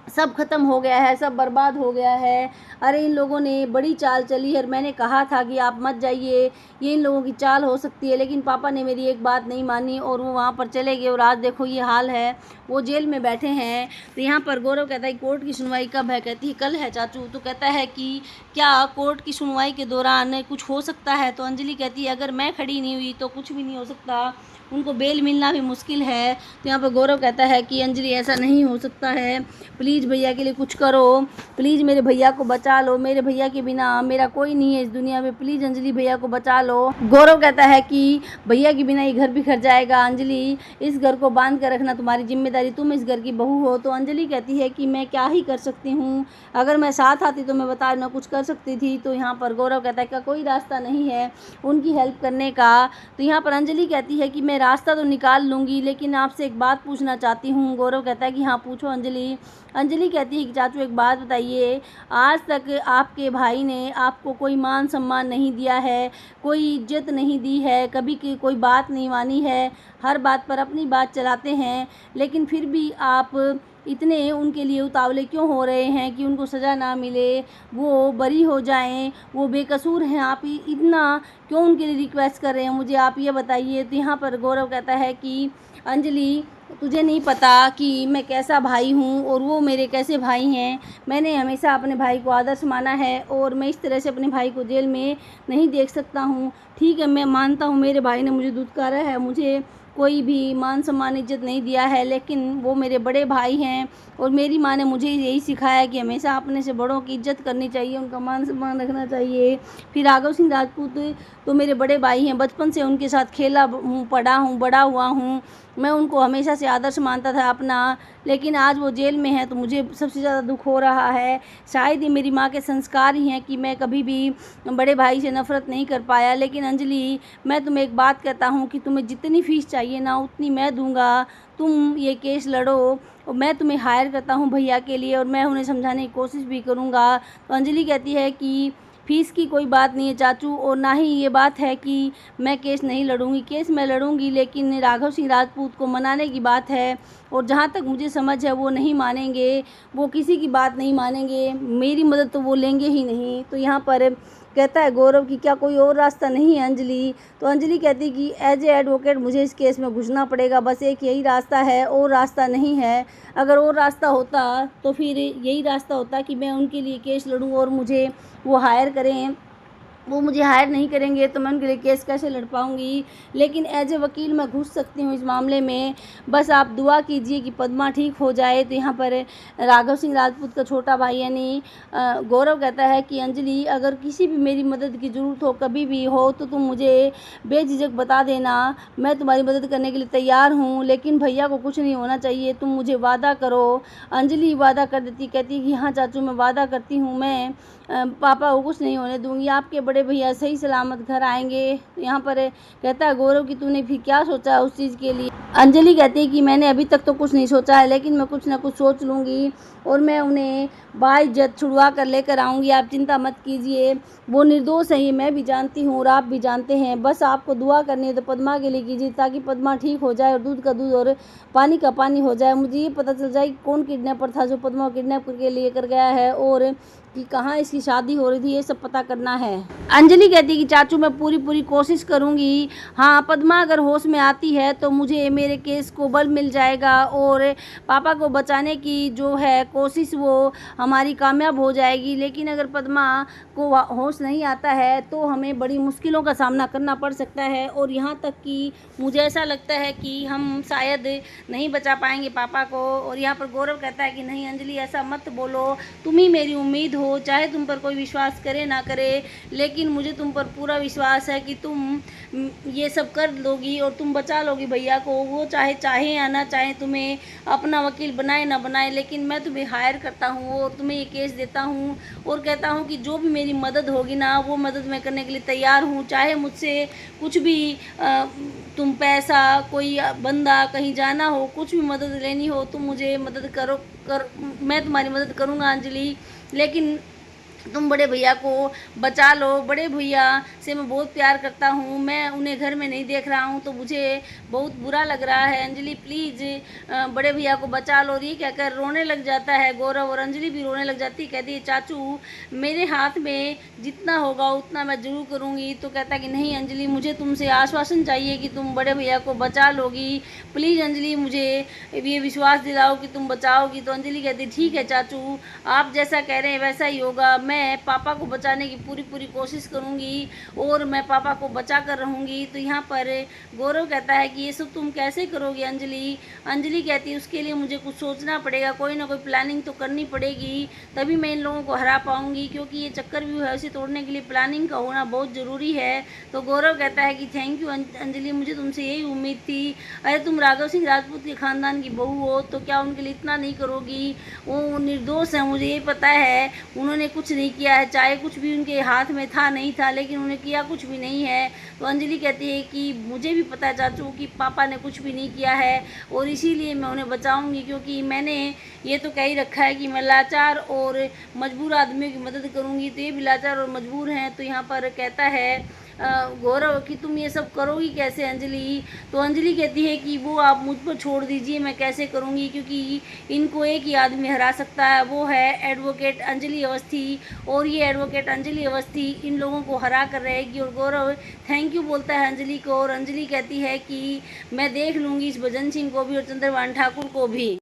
सब खत्म हो गया है, सब बर्बाद हो गया है। अरे इन लोगों ने बड़ी चाल चली है और मैंने कहा था कि आप मत जाइए, ये इन लोगों की चाल हो सकती है, लेकिन पापा ने मेरी एक बात नहीं मानी और वो वहाँ पर चले गए। और आज देखो ये हाल है, वो जेल में बैठे हैं। तो यहाँ पर गौरव कहता है कोर्ट की सुनवाई कब है। कहती है कल है चाचू। तो कहता है कि क्या कोर्ट की सुनवाई के दौरान कुछ हो सकता है। तो अंजलि कहती है अगर मैं खड़ी नहीं हुई तो कुछ भी नहीं हो सकता, उनको बेल मिलना भी मुश्किल है। तो यहाँ पर गौरव कहता है कि अंजलि ऐसा नहीं हो सकता है, प्लीज़ भैया के लिए कुछ करो, प्लीज़ मेरे भैया को बचा लो, मेरे भैया के बिना मेरा कोई नहीं है इस दुनिया में, प्लीज़ अंजलि भैया को बचा लो। गौरव कहता है कि भैया के बिना ये घर बिखर जाएगा, अंजलि इस घर को बांध कर रखना तुम्हारी जिम्मेदारी, तुम इस घर की बहू हो। तो अंजलि कहती है कि मैं क्या ही कर सकती हूँ, अगर मैं साथ आती तो मैं बता ना कुछ कर सकती थी। तो यहाँ पर गौरव कहता है कि कोई रास्ता नहीं है उनकी हेल्प करने का। तो यहाँ पर अंजलि कहती है कि मैं रास्ता तो निकाल लूँगी, लेकिन आपसे एक बात पूछना चाहती हूँ। गौरव कहता है कि हाँ पूछो अंजलि। अंजलि कहती है कि चाचू एक बात बताइए, आज तक आपके भाई ने आपको कोई मान सम्मान नहीं दिया है, कोई इज्जत नहीं दी है, कभी की कोई बात नहीं मानी है, हर बात पर अपनी बात चलाते हैं, लेकिन फिर भी आप इतने उनके लिए उतावले क्यों हो रहे हैं कि उनको सज़ा ना मिले, वो बरी हो जाएं, वो बेकसूर हैं, आप इतना क्यों उनके लिए रिक्वेस्ट कर रहे हैं, मुझे आप ये बताइए। तो यहाँ पर गौरव कहता है कि अंजलि तुझे नहीं पता कि मैं कैसा भाई हूँ और वो मेरे कैसे भाई हैं, मैंने हमेशा अपने भाई को आदर्श माना है और मैं इस तरह से अपने भाई को जेल में नहीं देख सकता हूँ। ठीक है मैं मानता हूँ मेरे भाई ने मुझे दुत्कारा है, मुझे कोई भी मान सम्मान इज्जत नहीं दिया है, लेकिन वो मेरे बड़े भाई हैं और मेरी माँ ने मुझे यही सिखाया कि हमेशा अपने से बड़ों की इज्जत करनी चाहिए, उनका मान सम्मान रखना चाहिए। फिर राघव सिंह राजपूत तो मेरे बड़े भाई हैं, बचपन से उनके साथ खेला हूँ, पढ़ा हूँ, बड़ा हुआ हूँ, मैं उनको हमेशा से आदर्श मानता था अपना, लेकिन आज वो जेल में है तो मुझे सबसे ज़्यादा दुख हो रहा है। शायद ये मेरी माँ के संस्कार ही हैं कि मैं कभी भी बड़े भाई से नफ़रत नहीं कर पाया। लेकिन अंजलि मैं तुम्हें एक बात कहता हूँ कि तुम्हें जितनी फ़ीस चाहिए ना उतनी मैं दूँगा, तुम ये केस लड़ो और मैं तुम्हें हायर करता हूँ भैया के लिए और मैं उन्हें समझाने की कोशिश भी करूँगा। तो अंजलि कहती है कि फ़ीस की कोई बात नहीं है चाचू, और ना ही ये बात है कि मैं केस नहीं लड़ूंगी, केस मैं लड़ूंगी, लेकिन राघव सिंह राजपूत को मनाने की बात है और जहाँ तक मुझे समझ है वो नहीं मानेंगे, वो किसी की बात नहीं मानेंगे, मेरी मदद तो वो लेंगे ही नहीं। तो यहाँ पर कहता है गौरव कि क्या कोई और रास्ता नहीं है अंजलि। तो अंजलि कहती कि एज ए एडवोकेट मुझे इस केस में घुसना पड़ेगा, बस एक यही रास्ता है, और रास्ता नहीं है। अगर और रास्ता होता तो फिर यही रास्ता होता कि मैं उनके लिए केस लड़ूँ और मुझे वो हायर करें, वो मुझे हायर नहीं करेंगे तो मैं उनके लिए केस कैसे लड़ पाऊँगी। लेकिन एज ए वकील मैं घुस सकती हूँ इस मामले में, बस आप दुआ कीजिए कि पद्मा ठीक हो जाए। तो यहाँ पर राघव सिंह राजपूत का छोटा भाई यानी गौरव कहता है कि अंजलि अगर किसी भी मेरी मदद की ज़रूरत हो, कभी भी हो, तो तुम मुझे बेझिझक बता देना, मैं तुम्हारी मदद करने के लिए तैयार हूँ, लेकिन भैया को कुछ नहीं होना चाहिए, तुम मुझे वादा करो। अंजलि वादा कर देती, कहती कि हाँ चाचू मैं वादा करती हूँ, मैं पापा को कुछ नहीं होने दूंगी, आपके बड़े भैया सही सलामत घर आएंगे। यहाँ पर कहता है गौरव कि तूने फिर क्या सोचा है उस चीज़ के लिए। अंजलि कहती है कि मैंने अभी तक तो कुछ नहीं सोचा है, लेकिन मैं कुछ ना कुछ सोच लूँगी और मैं उन्हें बाइज्जत छुड़वा कर लेकर आऊँगी, आप चिंता मत कीजिए, वो निर्दोष है ये मैं भी जानती हूँ और आप भी जानते हैं, बस आपको दुआ करनी है तो पद्मा के लिए कीजिए ताकि पद्मा ठीक हो जाए और दूध का दूध और पानी का पानी हो जाए। मुझे ये पता चल जाए कि कौन किडनैपर था जो पद्मा को किडनैप करके लेकर गया है और कि कहाँ इसकी शादी हो रही थी, ये सब पता करना है। अंजलि कहती है कि चाचू मैं पूरी कोशिश करूँगी। हाँ, पद्मा अगर होश में आती है तो मुझे मेरे केस को बल मिल जाएगा और पापा को बचाने की जो है कोशिश वो हमारी कामयाब हो जाएगी। लेकिन अगर पद्मा को होश नहीं आता है तो हमें बड़ी मुश्किलों का सामना करना पड़ सकता है और यहाँ तक कि मुझे ऐसा लगता है कि हम शायद नहीं बचा पाएंगे पापा को। और यहाँ पर गौरव कहता है कि नहीं अंजलि ऐसा मत बोलो, तुम ही मेरी उम्मीद हो, चाहे तुम पर कोई विश्वास करे ना करे, लेकिन मुझे तुम पर पूरा विश्वास है कि तुम ये सब कर लोगी और तुम बचा लोगी भैया को। वो चाहे या ना चाहे तुम्हें अपना वकील बनाए ना बनाए, लेकिन मैं तुम्हें हायर करता हूँ और तुम्हें ये केस देता हूँ और कहता हूँ कि जो भी मेरी मदद होगी ना वो मदद मैं करने के लिए तैयार हूँ। चाहे मुझसे कुछ भी तुम पैसा, कोई बंदा, कहीं जाना हो, कुछ भी मदद लेनी हो, तुम मुझे मदद करो, मैं तुम्हारी मदद करूँगा अंजलि। लेकिन तुम बड़े भैया को बचा लो। बड़े भैया से मैं बहुत प्यार करता हूँ, मैं उन्हें घर में नहीं देख रहा हूँ तो मुझे बहुत बुरा लग रहा है। अंजलि प्लीज़ बड़े भैया को बचा लो। और ये कहकर रोने लग जाता है गौरव और अंजलि भी रोने लग जाती है। कहती है चाचू मेरे हाथ में जितना होगा उतना मैं ज़रूर करूँगी। तो कहता है कि नहीं अंजलि, मुझे तुमसे आश्वासन चाहिए कि तुम बड़े भैया को बचा लोगी। प्लीज़ अंजलि मुझे ये विश्वास दिलाओ कि तुम बचाओगी। तो अंजलि कहती ठीक है चाचू, आप जैसा कह रहे हैं वैसा ही होगा। मैं पापा को बचाने की पूरी कोशिश करूंगी और मैं पापा को बचा कर रहूंगी। तो यहाँ पर गौरव कहता है कि ये सब तुम कैसे करोगी अंजलि। अंजलि कहती है उसके लिए मुझे कुछ सोचना पड़ेगा, कोई ना कोई प्लानिंग तो करनी पड़ेगी, तभी मैं इन लोगों को हरा पाऊंगी, क्योंकि ये चक्रव्यूह है उसे तोड़ने के लिए प्लानिंग का होना बहुत ज़रूरी है। तो गौरव कहता है कि थैंक यू अंजलि, मुझे तुमसे यही उम्मीद थी। अरे तुम राघव सिंह राजपूत के ख़ानदान की बहू हो तो क्या उनके लिए इतना नहीं करोगी। वो निर्दोष है, मुझे ये पता है, उन्होंने कुछ नहीं किया है, चाहे कुछ भी उनके हाथ में था नहीं था, लेकिन उन्हें किया कुछ भी नहीं है। तो अंजलि कहती है कि मुझे भी पता है चाचू कि पापा ने कुछ भी नहीं किया है और इसीलिए मैं उन्हें बचाऊंगी, क्योंकि मैंने ये तो कह ही रखा है कि मैं लाचार और मजबूर आदमियों की मदद करूंगी। तो ये भी लाचार और मजबूर हैं। तो यहाँ पर कहता है गौरव कि तुम ये सब करोगी कैसे अंजलि। तो अंजलि कहती है कि वो आप मुझ पर छोड़ दीजिए, मैं कैसे करूँगी, क्योंकि इनको एक ही आदमी हरा सकता है, वो है एडवोकेट अंजलि अवस्थी। और ये एडवोकेट अंजलि अवस्थी इन लोगों को हरा कर रहेगी। और गौरव थैंक यू बोलता है अंजलि को और अंजलि कहती है कि मैं देख लूँगी इस भजन सिंह को भी और चंद्रभान ठाकुर को भी।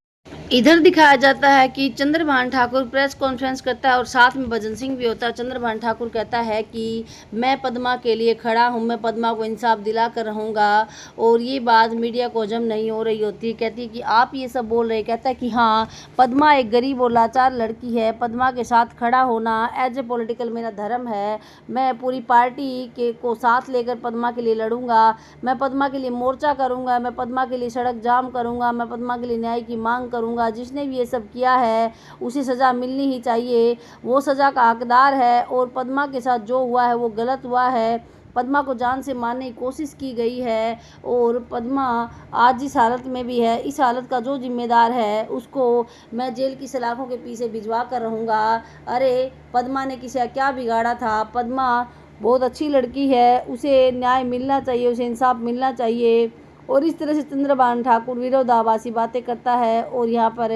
इधर दिखाया जाता है कि चंद्रभान ठाकुर प्रेस कॉन्फ्रेंस करता है और साथ में भजन सिंह भी होता है। चंद्रभान ठाकुर कहता है कि मैं पद्मा के लिए खड़ा हूँ, मैं पद्मा को इंसाफ दिला कर रहूँगा। और ये बात मीडिया को हजम नहीं हो रही होती। कहती है कि आप ये सब बोल रहे। कहता है कि हाँ, पद्मा एक गरीब और लाचार लड़की है, पद्मा के साथ खड़ा होना एज ए पॉलिटिकल मेरा धर्म है। मैं पूरी पार्टी के को साथ लेकर पद्मा के लिए लड़ूंगा, मैं पद्मा के लिए मोर्चा करूँगा, मैं पद्मा के लिए सड़क जाम करूँगा, मैं पद्मा के लिए न्याय की मांग करूँगा। जिसने भी ये सब किया है उसे सज़ा मिलनी ही चाहिए, वो सज़ा का हकदार है। और पद्मा के साथ जो हुआ है वो गलत हुआ है, पद्मा को जान से मारने की कोशिश की गई है और पद्मा आज जिस हालत में भी है, इस हालत का जो जिम्मेदार है उसको मैं जेल की सलाखों के पीछे भिजवा कर रहूँगा। अरे पद्मा ने किसी का क्या बिगाड़ा था, पद्मा बहुत अच्छी लड़की है, उसे न्याय मिलना चाहिए, उसे इंसाफ मिलना चाहिए। और इस तरह से चंद्रभान ठाकुर विरोधाभासी बातें करता है। और यहाँ पर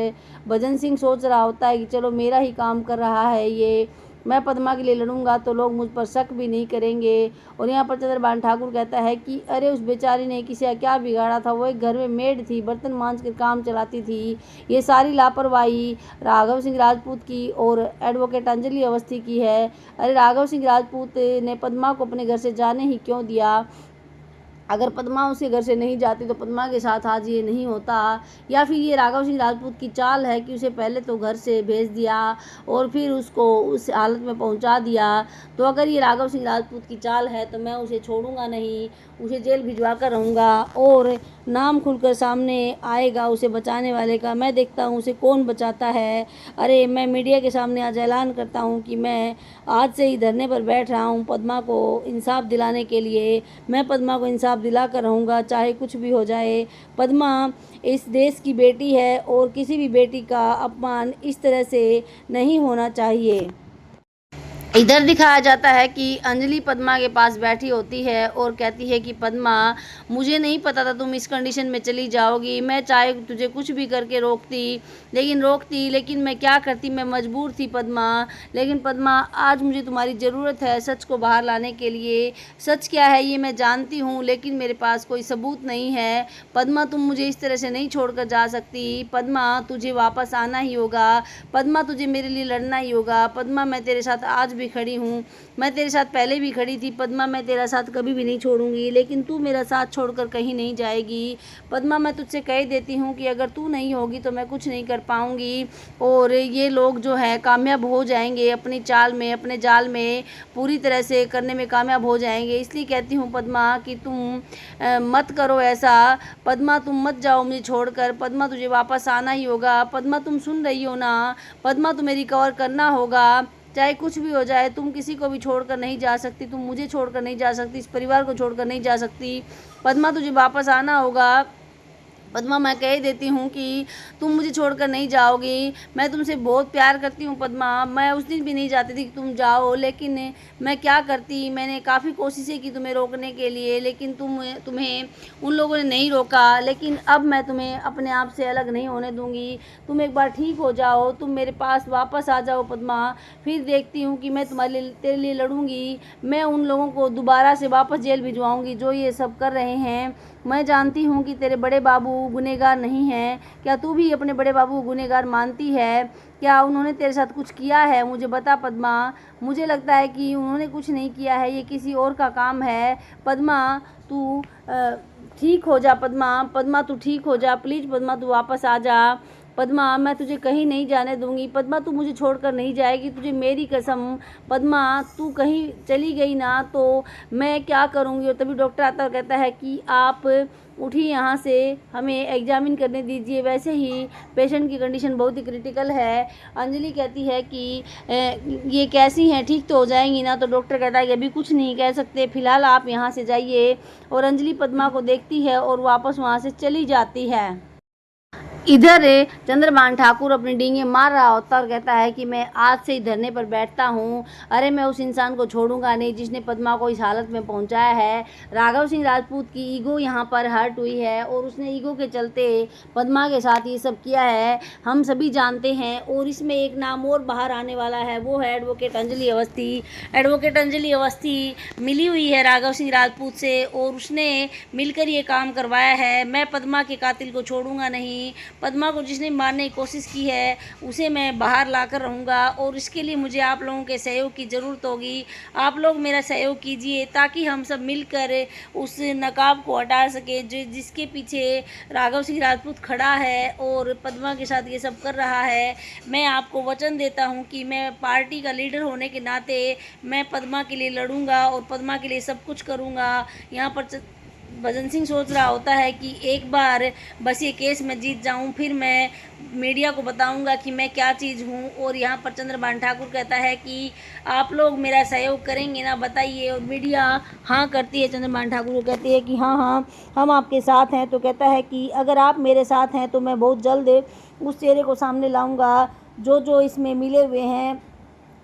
भजन सिंह सोच रहा होता है कि चलो मेरा ही काम कर रहा है ये, मैं पद्मा के लिए लड़ूंगा तो लोग मुझ पर शक भी नहीं करेंगे। और यहाँ पर चंद्रभान ठाकुर कहता है कि अरे उस बेचारी ने किसी का क्या बिगाड़ा था, वो एक घर में मेड थी, बर्तन मांज कर काम चलाती थी। ये सारी लापरवाही राघव सिंह राजपूत की और एडवोकेट अंजलि अवस्थी की है। अरे राघव सिंह राजपूत ने पद्मा को अपने घर से जाने ही क्यों दिया। अगर पद्मा उसके घर से नहीं जाती तो पद्मा के साथ आज ये नहीं होता। या फिर ये राघव सिंह राजपूत की चाल है कि उसे पहले तो घर से भेज दिया और फिर उसको उस हालत में पहुंचा दिया। तो अगर ये राघव सिंह राजपूत की चाल है तो मैं उसे छोड़ूंगा नहीं, उसे जेल भिजवा कर रहूँगा और नाम खुलकर सामने आएगा उसे बचाने वाले का। मैं देखता हूँ उसे कौन बचाता है। अरे मैं मीडिया के सामने आज ऐलान करता हूँ कि मैं आज से ही धरने पर बैठ रहा हूँ पद्मा को इंसाफ दिलाने के लिए। मैं पद्मा को इंसाफ दिला कर रहूँगा, चाहे कुछ भी हो जाए। पद्मा इस देश की बेटी है और किसी भी बेटी का अपमान इस तरह से नहीं होना चाहिए। इधर दिखाया जाता है कि अंजलि पद्मा के पास बैठी होती है और कहती है कि पद्मा, मुझे नहीं पता था तुम इस कंडीशन में चली जाओगी। मैं चाहे तुझे कुछ भी करके रोकती, लेकिन मैं क्या करती, मैं मजबूर थी पद्मा। लेकिन पद्मा, आज मुझे तुम्हारी ज़रूरत है सच को बाहर लाने के लिए। सच क्या है ये मैं जानती हूँ, लेकिन मेरे पास कोई सबूत नहीं है। पद्मा, तुम मुझे इस तरह से नहीं छोड़कर जा सकती। पद्मा, तुझे वापस आना ही होगा। पद्मा, तुझे मेरे लिए लड़ना ही होगा। पद्मा, मैं तेरे साथ आज भी खड़ी हूँ, मैं तेरे साथ पहले भी खड़ी थी। पद्मा, मैं तेरा साथ कभी भी नहीं छोड़ूंगी, लेकिन तू मेरा साथ छोड़कर कहीं नहीं जाएगी। पद्मा, मैं तुझसे कह देती हूँ कि अगर तू नहीं होगी तो मैं कुछ नहीं कर पाऊंगी और ये लोग जो है कामयाब हो जाएंगे अपनी चाल में, अपने जाल में पूरी तरह से करने में कामयाब हो जाएंगे। इसलिए कहती हूँ पद्मा कि तुम मत करो ऐसा। पद्मा, तुम मत जाओ मुझे छोड़कर। पद्मा, तुझे वापस आना ही होगा। पद्मा, तुम सुन रही हो ना? पद्मा, तुम्हें रिकवर करना होगा, चाहे कुछ भी हो जाए। तुम किसी को भी छोड़कर नहीं जा सकती, तुम मुझे छोड़कर नहीं जा सकती, इस परिवार को छोड़कर नहीं जा सकती। पद्मा, तुझे वापस आना होगा। पद्मा, मैं कह देती हूँ कि तुम मुझे छोड़कर नहीं जाओगी। मैं तुमसे बहुत प्यार करती हूँ पद्मा। मैं उस दिन भी नहीं चाहती थी कि तुम जाओ, लेकिन मैं क्या करती, मैंने काफ़ी कोशिशें की तुम्हें रोकने के लिए, लेकिन तुम्हें उन लोगों ने नहीं रोका। लेकिन अब मैं तुम्हें अपने आप से अलग नहीं होने दूंगी। तुम एक बार ठीक हो जाओ, तुम मेरे पास वापस आ जाओ पद्मा, फिर देखती हूँ कि मैं तेरे लिए लड़ूंगी। मैं उन लोगों को दोबारा से वापस जेल भिजवाऊंगी जो ये सब कर रहे हैं। मैं जानती हूँ कि तेरे बड़े बाबू गुनहगार नहीं हैं। क्या तू भी अपने बड़े बाबू गुनहगार मानती है? क्या उन्होंने तेरे साथ कुछ किया है? मुझे बता पद्मा। मुझे लगता है कि उन्होंने कुछ नहीं किया है, ये किसी और का काम है। पद्मा, तू ठीक हो जा। पद्मा, पद्मा, तू ठीक हो जा प्लीज़। पद्मा, तू वापस आ जा। पद्मा, मैं तुझे कहीं नहीं जाने दूंगी। पद्मा, तू मुझे छोड़कर नहीं जाएगी, तुझे मेरी कसम। पद्मा, तू कहीं चली गई ना तो मैं क्या करूंगी? और तभी डॉक्टर आता और कहता है कि आप उठिए यहाँ से, हमें एग्जामिन करने दीजिए। वैसे ही पेशेंट की कंडीशन बहुत ही क्रिटिकल है। अंजलि कहती है कि ये कैसी हैं, ठीक तो हो जाएंगी ना? तो डॉक्टर कहता है कि अभी कुछ नहीं कह सकते, फिलहाल आप यहाँ से जाइए। और अंजलि पद्मा को देखती है और वापस वहाँ से चली जाती है। इधर चंद्रभान ठाकुर अपनी डींगे मार रहा होता और कहता है कि मैं आज से ही धरने पर बैठता हूँ। अरे, मैं उस इंसान को छोड़ूंगा नहीं जिसने पद्मा को इस हालत में पहुँचाया है। राघव सिंह राजपूत की ईगो यहाँ पर हर्ट हुई है और उसने ईगो के चलते पद्मा के साथ ये सब किया है, हम सभी जानते हैं। और इसमें एक नाम और बाहर आने वाला है, वो है एडवोकेट अंजलि अवस्थी। एडवोकेट अंजलि अवस्थी मिली हुई है राघव सिंह राजपूत से और उसने मिलकर ये काम करवाया है। मैं पद्मा के कातिल को छोड़ूंगा नहीं। पद्मा को जिसने मारने की कोशिश की है उसे मैं बाहर लाकर रहूँगा और इसके लिए मुझे आप लोगों के सहयोग की ज़रूरत होगी। आप लोग मेरा सहयोग कीजिए ताकि हम सब मिलकर उस नकाब को हटा सके जो जिसके पीछे राघव सिंह राजपूत खड़ा है और पद्मा के साथ ये सब कर रहा है। मैं आपको वचन देता हूँ कि मैं पार्टी का लीडर होने के नाते मैं पद्मा के लिए लड़ूंगा और पद्मा के लिए सब कुछ करूँगा। यहाँ पर भजन सिंह सोच रहा होता है कि एक बार बस ये केस में जीत जाऊं, फिर मैं मीडिया को बताऊंगा कि मैं क्या चीज़ हूं। और यहाँ पर चंद्रभान ठाकुर कहता है कि आप लोग मेरा सहयोग करेंगे ना, बताइए। और मीडिया हाँ करती है, चंद्रभान ठाकुर को कहती है कि हाँ हाँ हम आपके साथ हैं। तो कहता है कि अगर आप मेरे साथ हैं तो मैं बहुत जल्द उस चेहरे को सामने लाऊंगा जो जो इसमें मिले हुए हैं,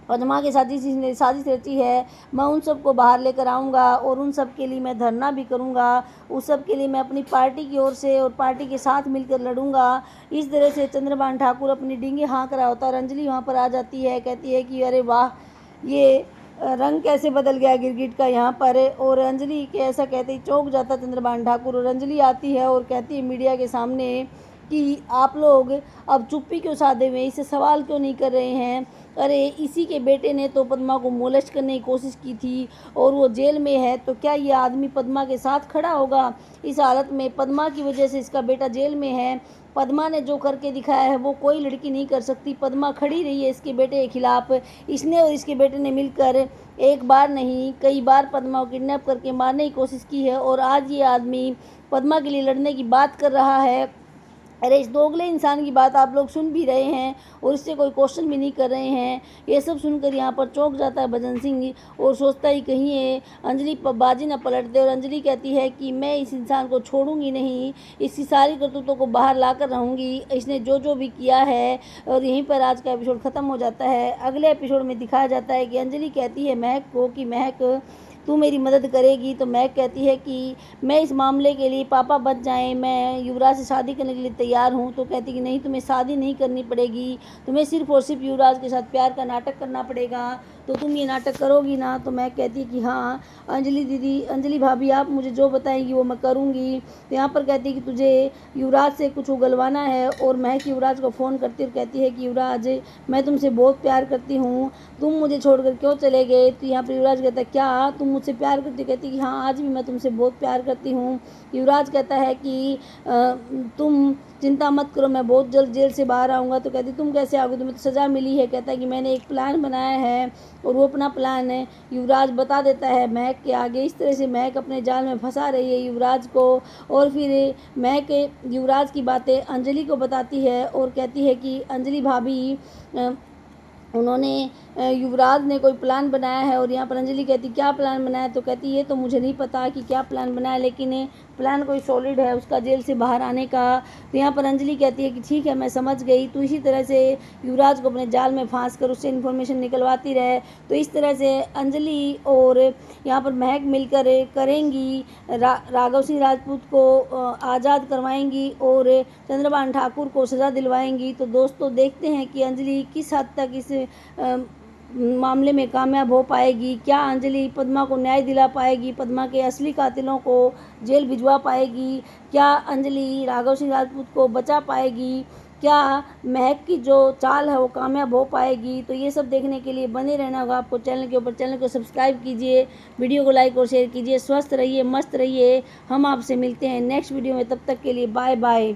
पद्मा के साथ जिसने साजिश रची है, मैं उन सबको बाहर लेकर आऊँगा और उन सब के लिए मैं धरना भी करूँगा। उस सब के लिए मैं अपनी पार्टी की ओर से और पार्टी के साथ मिलकर लड़ूंगा। इस तरह से चंद्रभान ठाकुर अपनी डींगे हाँक रहा होता है और अंजलि वहाँ पर आ जाती है, कहती है कि अरे वाह, ये रंग कैसे बदल गया गिरगिट का यहाँ पर। और अंजलि के ऐसा कहते ही चौंक जाता चंद्रभान ठाकुर और अंजलि आती है और कहती है मीडिया के सामने कि आप लोग अब चुप्पी क्यों साधे हुए, इससे सवाल क्यों नहीं कर रहे हैं? अरे, इसी के बेटे ने तो पद्मा को मोलेस्ट करने की कोशिश की थी और वो जेल में है, तो क्या ये आदमी पद्मा के साथ खड़ा होगा? इस हालत में पद्मा की वजह से इसका बेटा जेल में है। पद्मा ने जो करके दिखाया है वो कोई लड़की नहीं कर सकती। पद्मा खड़ी रही है इसके बेटे के खिलाफ। इसने और इसके बेटे ने मिलकर एक बार नहीं कई बार पद्मा को किडनैप करके मारने की कोशिश की है और आज ये आदमी पद्मा के लिए लड़ने की बात कर रहा है। अरे इस दोगले इंसान की बात आप लोग सुन भी रहे हैं और इससे कोई क्वेश्चन भी नहीं कर रहे हैं। ये सब सुनकर यहाँ पर चौंक जाता है भजन सिंह और सोचता ही कहीं ये अंजलि बाजी न पलट दे। और अंजलि कहती है कि मैं इस इंसान को छोड़ूंगी नहीं, इसकी सारी करतूतों को बाहर ला कर रहूँगी, इसने जो जो भी किया है। और यहीं पर आज का एपिसोड ख़त्म हो जाता है। अगले एपिसोड में दिखाया जाता है कि अंजलि कहती है महक को कि महक तू मेरी मदद करेगी। तो महक कहती है कि मैं इस मामले के लिए पापा बच जाएं, मैं युवराज से शादी करने के लिए तैयार हूँ। तो कहती कि नहीं, तुम्हें शादी नहीं करनी पड़ेगी, तुम्हें सिर्फ और सिर्फ युवराज के साथ प्यार का नाटक करना पड़ेगा। तो तुम ये नाटक करोगी ना? तो महक कहती है कि हाँ अंजलि दीदी, अंजलि भाभी, आप मुझे जो बताएंगी वो मैं करूँगी। तो यहाँ पर कहती है कि तुझे युवराज से कुछ उगलवाना है। और महक युवराज को फ़ोन करती है और कहती है कि युवराज, मैं तुमसे बहुत प्यार करती हूँ, तुम मुझे छोड़कर क्यों चले गए? तो यहाँ पर युवराज कहता है क्या तुम मुझसे प्यार करती? कहती कि हाँ आज भी मैं तुमसे बहुत प्यार करती हूँ। युवराज कहता है कि तुम चिंता मत करो, मैं बहुत जल्द जेल से बाहर आऊँगा। तो कहती तुम कैसे आओगे, तुम्हें तो सज़ा मिली है। कहता है कि मैंने एक प्लान बनाया है और वो अपना प्लान है युवराज बता देता है महक के आगे। इस तरह से महक अपने जाल में फंसा रही है युवराज को। और फिर महक युवराज की बातें अंजलि को बताती है और कहती है कि अंजलि भाभी, उन्होंने युवराज ने कोई प्लान बनाया है। और यहाँ पर अंजलि कहती क्या प्लान बनाया? तो कहती ये तो मुझे नहीं पता कि क्या प्लान बनाया, लेकिन प्लान कोई सॉलिड है उसका जेल से बाहर आने का। तो यहाँ पर अंजलि कहती है कि ठीक है मैं समझ गई, तो इसी तरह से युवराज को अपने जाल में फांस कर उससे इन्फॉर्मेशन निकलवाती रहे। तो इस तरह से अंजलि और यहाँ पर महक मिलकर करेंगी, राघव सिंह राजपूत को आज़ाद करवाएंगी और चंद्रभान ठाकुर को सज़ा दिलवाएंगी। तो दोस्तों देखते हैं कि अंजलि किस हद तक इस मामले में कामयाब हो पाएगी। क्या अंजलि पद्मा को न्याय दिला पाएगी, पद्मा के असली कातिलों को जेल भिजवा पाएगी? क्या अंजलि राघव सिंह राजपूत को बचा पाएगी? क्या महक की जो चाल है वो कामयाब हो पाएगी? तो ये सब देखने के लिए बने रहना होगा आपको चैनल के ऊपर। चैनल को सब्सक्राइब कीजिए, वीडियो को लाइक और शेयर कीजिए। स्वस्थ रहिए, मस्त रहिए। हम आपसे मिलते हैं नेक्स्ट वीडियो में, तब तक के लिए बाय बाय।